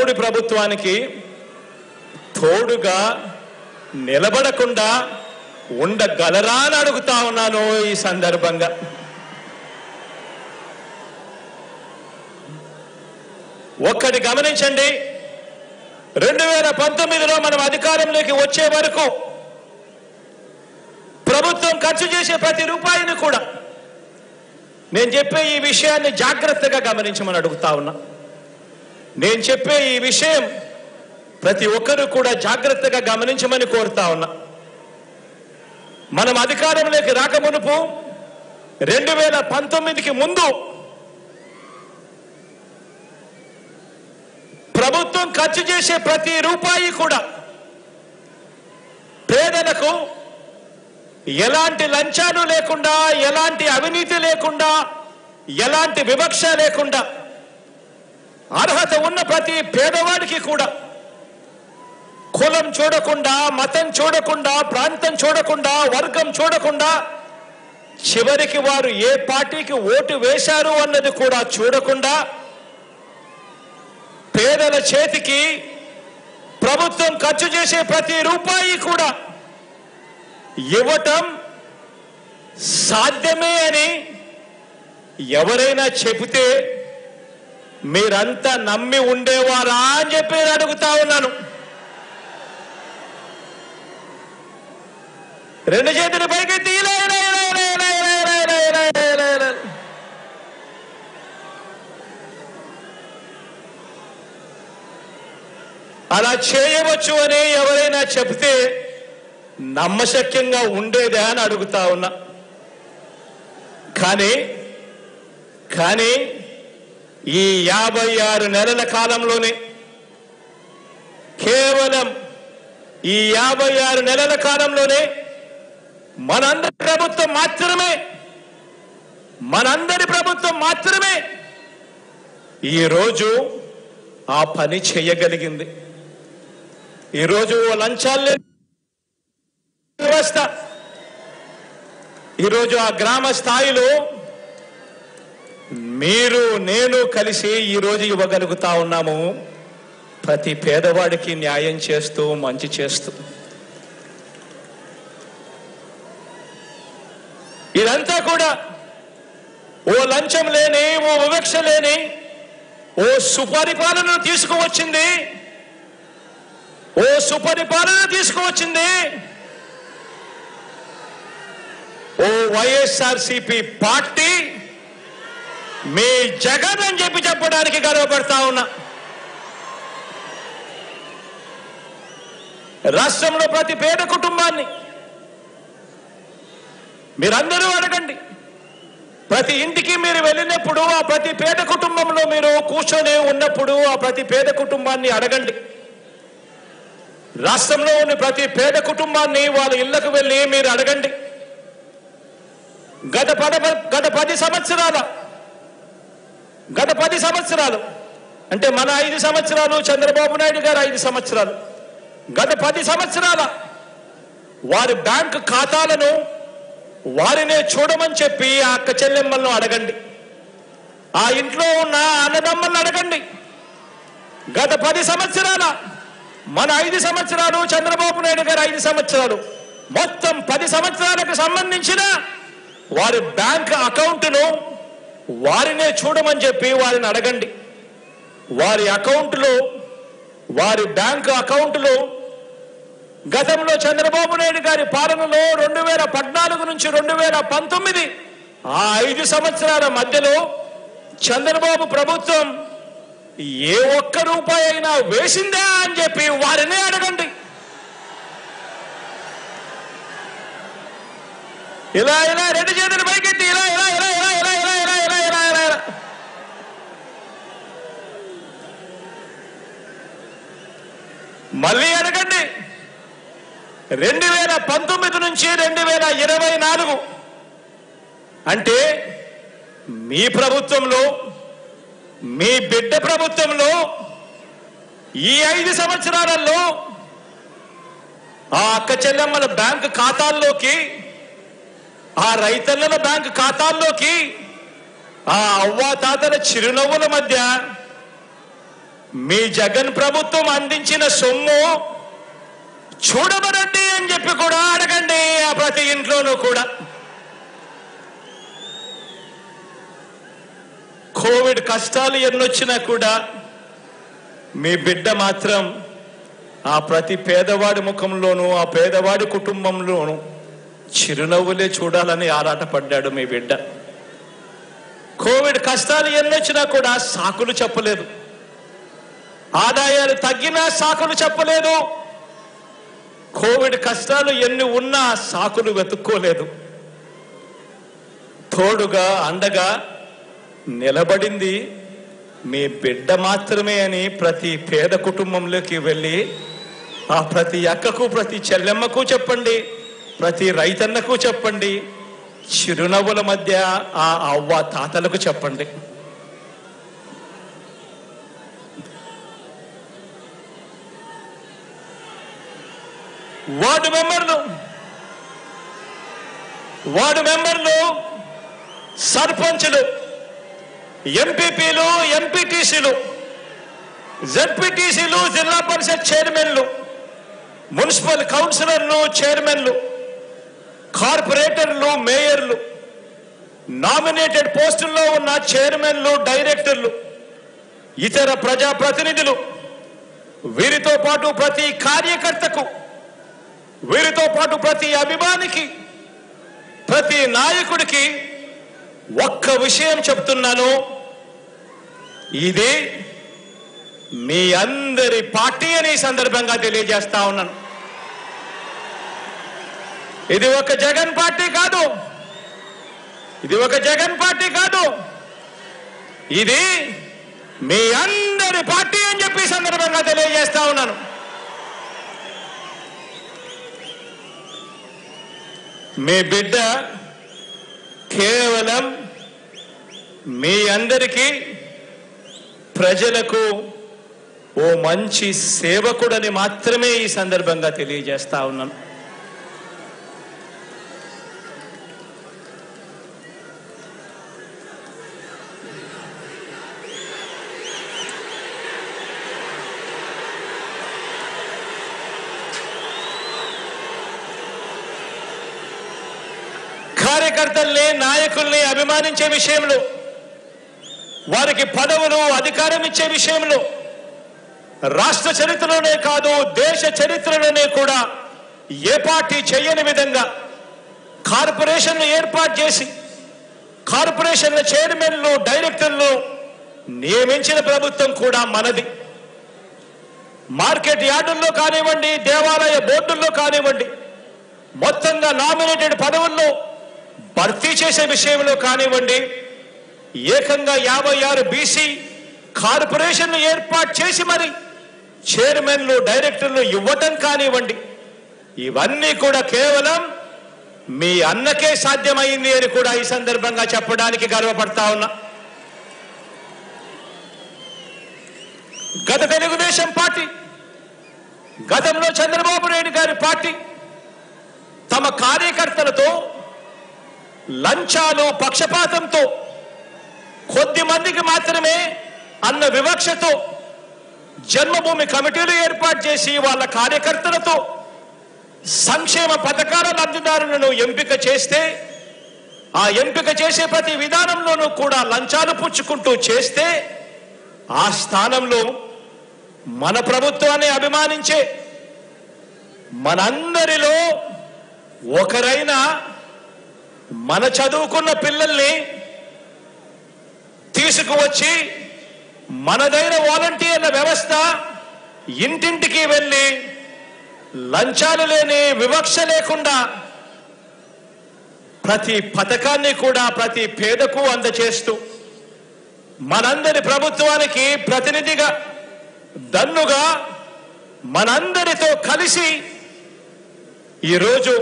మోడీ ప్రభుత్వానికి తోడుగా నిలబడకుండా ఉండగలరా అని అడుగుతా ఉన్నాను. ఈ సందర్భంగా ఒక్కటి గమనించండి, 2019లో మనం అధికారంలోకి వచ్చే వరకు ప్రభుత్వం ఖర్చు చేసే ప్రతి రూపాయిని కూడా నేను చెప్పే ఈ విషయాన్ని జాగ్రత్తగా గమనించమని అడుగుతా ఉన్నా. నేను చెప్పే ఈ విషయం ప్రతి ఒక్కరూ కూడా జాగ్రత్తగా గమనించమని కోరుతా ఉన్నా. మనం అధికారంలోకి రాకమునుపు 2019కి ముందు ప్రభుత్వం ఖర్చు చేసే ప్రతి రూపాయి కూడా పేదలకు ఎలాంటి లంచాలు లేకుండా, ఎలాంటి అవినీతి లేకుండా, ఎలాంటి వివక్ష లేకుండా అర్హత ఉన్న ప్రతి పేదవాడికి కూడా కులం చూడకుండా, మతం చూడకుండా, ప్రాంతం చూడకుండా, వర్గం చూడకుండా, చివరికి వారు ఏ పార్టీకి ఓటు వేశారు అన్నది కూడా చూడకుండా పేదల చేతికి ప్రభుత్వం ఖర్చు చేసే ప్రతి రూపాయి కూడా ఇవ్వటం సాధ్యమే అని ఎవరైనా చెబితే మీరంతా నమ్మి ఉండేవారా అని చెప్పి అడుగుతా ఉన్నాను. రెండు చేతులు పైకెత్తి అలా చేయవచ్చు అని ఎవరైనా చెబితే నమ్మశక్యంగా ఉండేదా అని అడుగుతా ఉన్నా. కానీ ఈ 56 నెలల కాలంలోనే, కేవలం ఈ 56 నెలల కాలంలోనే మనందరి ప్రభుత్వం మాత్రమే ఈరోజు ఆ పని చేయగలిగింది. ఈరోజు లంచాలే వ్యవస్థ, ఈరోజు ఆ గ్రామ స్థాయిలో మీరు నేను కలిసి ఈరోజు ఇవ్వగలుగుతా ఉన్నాము. ప్రతి పేదవాడికి న్యాయం చేస్తూ, మంచి చేస్తూ. ఇదంతా కూడా ఓ లంచం లేని, ఓ వివక్ష లేని, ఓ సుపరిపాలన తీసుకువచ్చింది. ఓ వైఎస్ఆర్సీపీ పార్టీ, మీ జగన్ అని చెప్పడానికి గర్వపడతా ఉన్నా. రాష్ట్రంలో ప్రతి పేద కుటుంబాన్ని మీరందరూ అడగండి. ప్రతి ఇంటికి మీరు వెళ్ళినప్పుడు, ఆ ప్రతి పేద కుటుంబంలో మీరు కూర్చొని ఉన్నప్పుడు ఆ ప్రతి పేద కుటుంబాన్ని అడగండి. రాష్ట్రంలో ఉన్న ప్రతి పేద కుటుంబాన్ని వాళ్ళ ఇళ్లకు వెళ్ళి మీరు అడగండి. గత 10 సంవత్సరాలు అంటే మన 5 సంవత్సరాలు, చంద్రబాబు నాయుడు గారు 5 సంవత్సరాలు, గత 10 సంవత్సరాల వారి బ్యాంకు ఖాతాలను వారినే చూడమని చెప్పి ఆ అక్క చెల్లెమ్మలను అడగండి. ఆ ఇంట్లో ఉన్న అన్నదమ్మలను అడగండి. గత 10 సంవత్సరాల మన 5 సంవత్సరాలు, చంద్రబాబు నాయుడు గారు 5 సంవత్సరాలు, మొత్తం 10 సంవత్సరాలకు సంబంధించిన వారి బ్యాంక్ అకౌంట్ను వారినే చూడమని చెప్పి వారిని అడగండి. వారి బ్యాంక్ అకౌంట్లో గతంలో చంద్రబాబు నాయుడు గారి పాలనలో 2014 నుంచి 2019 ఆ 5 సంవత్సరాల మధ్యలో చంద్రబాబు ప్రభుత్వం ఏ ఒక్క రూపాయి అయినా వేసిందా అని చెప్పి వారినే అడగండి. ఇలా రెండు చేతులు పైకెత్తి ఇలా మళ్ళీ అడగండి. 2019 నుంచి 2024 అంటే మీ ప్రభుత్వంలో, మీ బిడ్డ ప్రభుత్వంలో ఈ 5 సంవత్సరాలలో ఆ అక్క చెల్లెమ్మల బ్యాంకు ఖాతాల్లోకి, ఆ రైతన్నల బ్యాంకు ఖాతాల్లోకి, ఆ అవ్వాతాతల చిరునవ్వుల మధ్య మీ జగన్ ప్రభుత్వం అందించిన సొమ్ము చూడమనండి అని చెప్పి కూడా అడగండి ఆ ప్రతి ఇంట్లోనూ కూడా. కోవిడ్ కష్టాలు ఎన్నొచ్చినా కూడా మీ బిడ్డ మాత్రం ఆ ప్రతి పేదవాడి ముఖంలోనూ ఆ పేదవాడి కుటుంబంలోనూ చిరునవ్వులే చూడాలని ఆరాటపడ్డాడు మీ బిడ్డ. కోవిడ్ కష్టాలు ఎన్నొచ్చినా కూడా సాకులు చెప్పలేదు, ఆదాయాలు తగ్గినా సాకులు చెప్పలేదు, కోవిడ్ కష్టాలు ఎన్ని ఉన్నా సాకులు వెతుక్కోలేదు. తోడుగా అండగా నిలబడింది మీ బిడ్డ మాత్రమే అని ప్రతి పేద కుటుంబంలోకి వెళ్ళి ఆ ప్రతి అక్కకు ప్రతి చెల్లెమ్మకు చెప్పండి, ప్రతి రైతన్నకు చెప్పండి, చిరునవ్వుల మధ్య ఆ అవ్వ తాతలకు చెప్పండి. వార్డు మెంబర్లు సర్పంచులు, ఎంపీపీలు, ఎంపీటీసీలు, జెడ్పీటీసీలు, జిల్లా పరిషత్ చైర్మన్లు, మున్సిపల్ కౌన్సిలర్లు, చైర్మన్లు, కార్పొరేటర్లు, మేయర్లు, నామినేటెడ్ పోస్టుల్లో ఉన్న చైర్మన్లు, డైరెక్టర్లు, ఇతర ప్రజాప్రతినిధులు, వీరితో పాటు ప్రతి కార్యకర్తకు, వీరితో పాటు ప్రతి అభిమానికి, ప్రతి నాయకుడికి ఒక్క విషయం చెప్తున్నాను, ఇది మీ అందరి పార్టీ అని సందర్భంగా తెలియజేస్తా ఉన్నాను. ఇది ఒక జగన్ పార్టీ కాదు, ఇది ఒక జగన్ పార్టీ కాదు, ఇది మీ అందరి పార్టీ అని చెప్పి సందర్భంగా తెలియజేస్తా ఉన్నాను. మీ బిడ్డ కేవలం మీ అందరికీ ప్రజలకు ఓ మంచి సేవకుడని మాత్రమే ఈ సందర్భంగా తెలియజేస్తా ఉన్నాను. కార్యకర్తల్ని, నాయకుల్ని అభిమానించే విషయంలో, వారికి పదవులు, అధికారం ఇచ్చే విషయంలో రాష్ట్ర చరిత్రలోనే కాదు దేశ చరిత్రలోనే కూడా ఏ పార్టీ చేయని విధంగా కార్పొరేషన్లు ఏర్పాటు చేసి కార్పొరేషన్ల చైర్మన్లు, డైరెక్టర్లు నియమించిన ప్రభుత్వం కూడా మనది. మార్కెట్ యార్డుల్లో కానివ్వండి, దేవాలయ బోర్డుల్లో కానివ్వండి, మొత్తంగా నామినేటెడ్ పదవుల్లో భర్తీ చేసే విషయంలో కానివ్వండి, ఏకంగా 56 బీసీ కార్పొరేషన్లు ఏర్పాటు చేసి మరి చైర్మన్లు, డైరెక్టర్లు ఇవ్వటం కానివ్వండి, ఇవన్నీ కూడా కేవలం మీ అన్నకే సాధ్యమైంది అని కూడా ఈ సందర్భంగా చెప్పడానికి గర్వపడతా ఉన్నా. గత తెలుగుదేశం పార్టీ, గతంలో చంద్రబాబు నాయుడు గారి పార్టీ తమ కార్యకర్తలతో లంచాలు, పక్షపాతంతో, కొద్ది మందికి మాత్రమే అన్న వివక్షతో జన్మభూమి కమిటీలు ఏర్పాటు చేసి వాళ్ళ కార్యకర్తలతో సంక్షేమ పథకాల లబ్ధిదారులను ఎంపిక చేస్తే, ఆ ఎంపిక చేసే ప్రతి విధానంలోనూ కూడా లంచాలు పుచ్చుకుంటూ చేస్తే, ఆ స్థానంలో మన ప్రభుత్వాన్ని అభిమానించే మనందరిలో ఒకరైన మన చదువుకున్న పిల్లల్ని తీసుకువచ్చి మనదైన వాలంటీర్ల వ్యవస్థ ఇంటింటికి వెళ్ళి లంచాలు లేని, వివక్ష లేకుండా ప్రతి పథకాన్ని కూడా ప్రతి పేదకు అందజేస్తూ మనందరి ప్రభుత్వానికి ప్రతినిధిగా, దన్నుగా మనందరితో కలిసి ఈరోజు